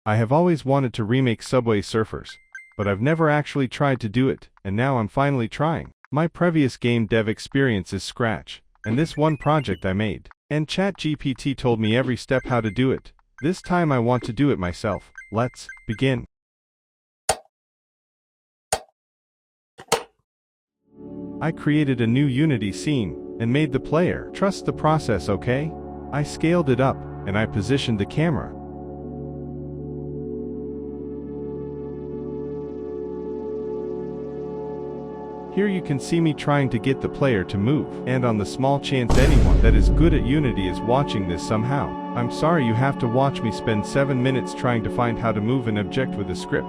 I have always wanted to remake Subway Surfers, but I've never actually tried to do it, and now I'm finally trying. My previous game dev experience is Scratch, and this one project I made. And ChatGPT told me every step how to do it. This time I want to do it myself. Let's begin. I created a new Unity scene and made the player. Trust the process, okay? I scaled it up, and I positioned the camera. Here you can see me trying to get the player to move, and on the small chance anyone that is good at Unity is watching this somehow, I'm sorry you have to watch me spend 7 minutes trying to find how to move an object with a script.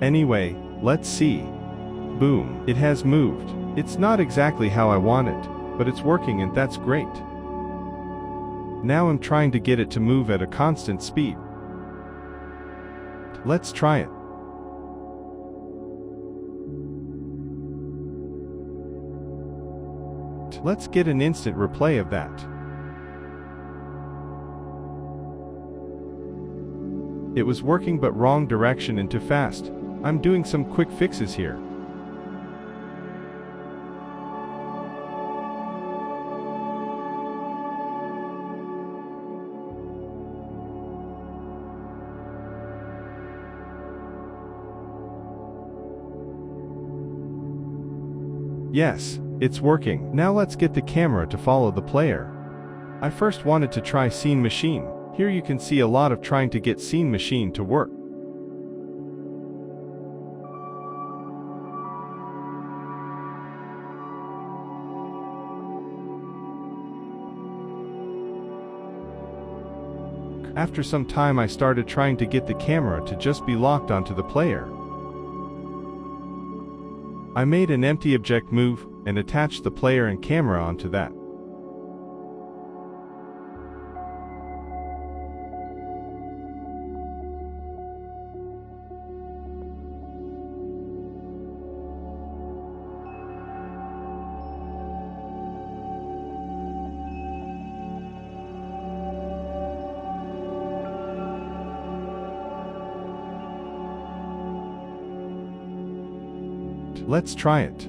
Anyway, let's see. Boom, it has moved. It's not exactly how I want it, but it's working and that's great. Now I'm trying to get it to move at a constant speed. Let's try it. Let's get an instant replay of that. It was working but wrong direction and too fast. I'm doing some quick fixes here. Yes, it's working. Now let's get the camera to follow the player. I first wanted to try Scene Machine. Here you can see a lot of trying to get Scene Machine to work. After some time I started trying to get the camera to just be locked onto the player. I made an empty object move and attached the player and camera onto that. Let's try it.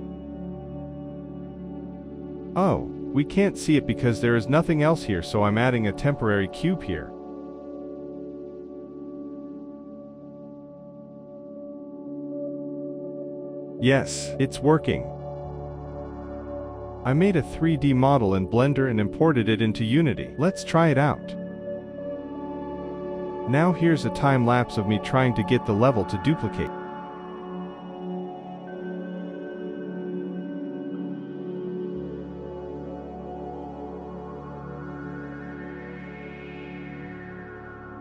Oh, we can't see it because there is nothing else here, so I'm adding a temporary cube here. Yes, it's working. I made a 3D model in Blender and imported it into Unity. Let's try it out. Now here's a time lapse of me trying to get the level to duplicate.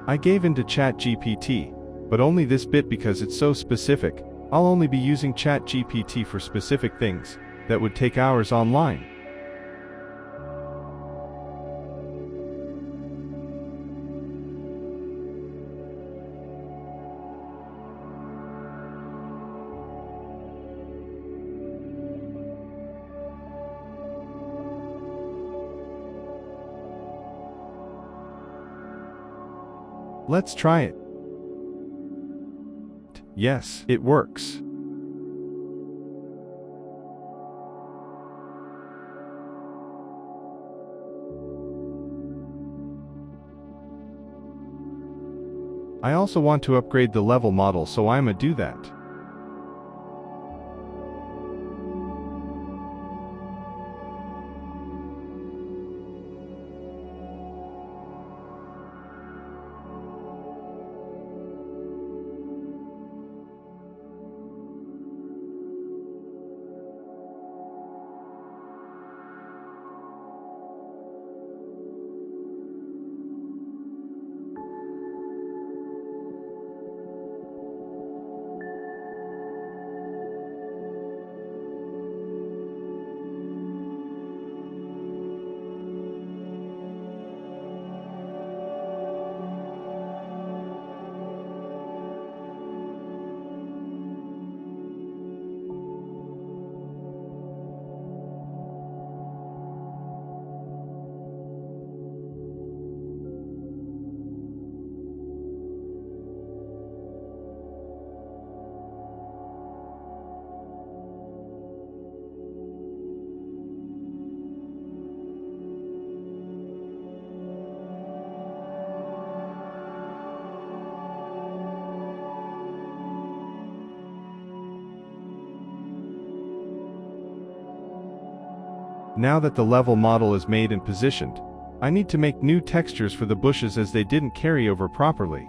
I gave in to ChatGPT, but only this bit because it's so specific. I'll only be using ChatGPT for specific things that would take hours online. Let's try it. Yes, it works. I also want to upgrade the level model, so I'ma do that. Now that the level model is made and positioned, I need to make new textures for the bushes as they didn't carry over properly.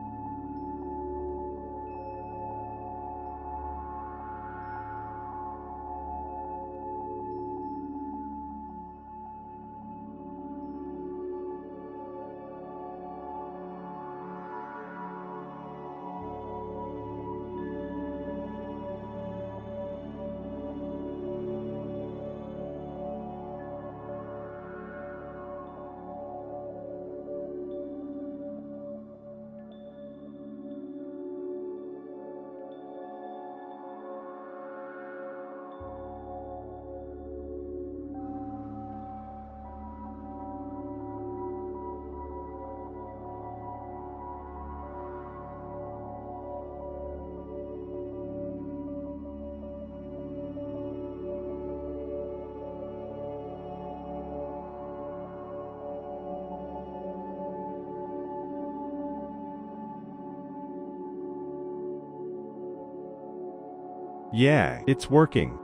Yeah, it's working.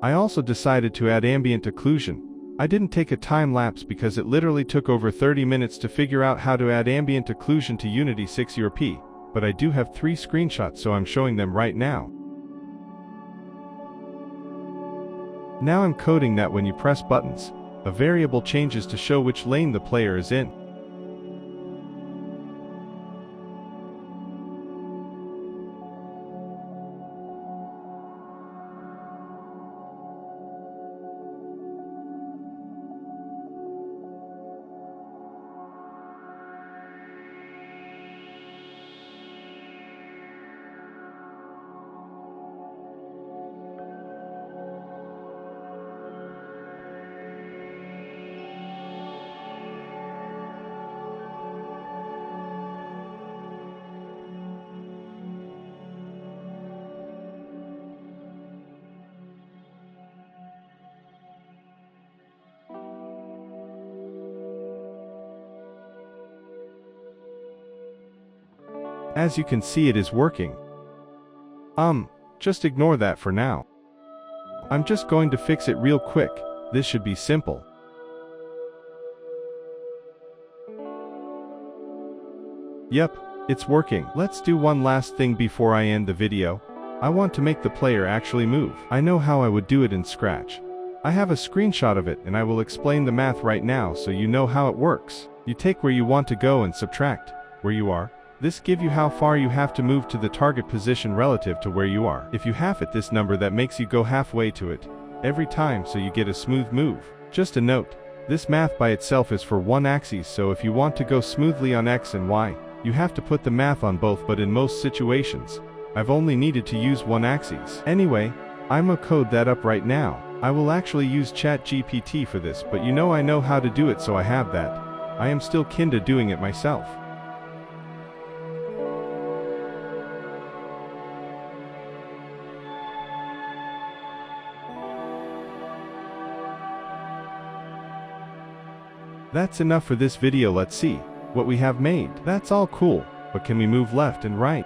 I also decided to add ambient occlusion. I didn't take a time lapse because it literally took over 30 minutes to figure out how to add ambient occlusion to Unity 6 ERP, but I do have 3 screenshots, so I'm showing them right now. Now I'm coding that when you press buttons, a variable changes to show which lane the player is in. As you can see, it is working. Just ignore that for now. I'm just going to fix it real quick. This should be simple. Yep, it's working. Let's do one last thing before I end the video. I want to make the player actually move. I know how I would do it in Scratch. I have a screenshot of it and I will explain the math right now so you know how it works. You take where you want to go and subtract where you are. This gives you how far you have to move to the target position relative to where you are. If you half it this number, that makes you go halfway to it every time, so you get a smooth move. Just a note, this math by itself is for one axis, so if you want to go smoothly on X and Y, you have to put the math on both, but in most situations, I've only needed to use one axis. Anyway, I'ma code that up right now. I will actually use ChatGPT for this, but you know I know how to do it, so I have that. I am still kinda doing it myself. That's enough for this video. Let's see what we have made. That's all cool, but can we move left and right?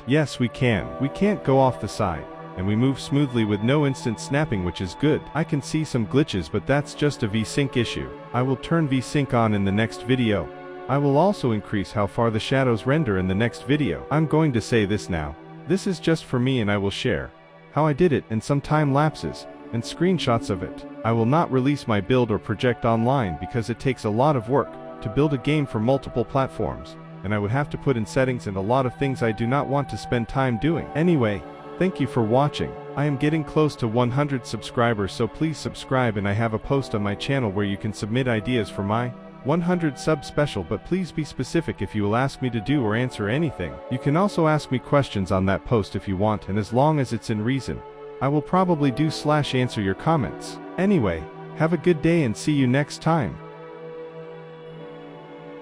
Yes, we can. We can't go off the side, and we move smoothly with no instant snapping, which is good. I can see some glitches, but that's just a VSync issue. I will turn VSync on in the next video. I will also increase how far the shadows render in the next video. I'm going to say this now. This is just for me, and I will share how I did it and some time lapses and screenshots of it. I will not release my build or project online because it takes a lot of work to build a game for multiple platforms, and I would have to put in settings and a lot of things I do not want to spend time doing. Anyway, thank you for watching. I am getting close to 100 subscribers, so please subscribe, and I have a post on my channel where you can submit ideas for my 100 sub special, but please be specific if you will ask me to do or answer anything. You can also ask me questions on that post if you want, and as long as it's in reason, I will probably do/answer your comments. Anyway, have a good day and see you next time.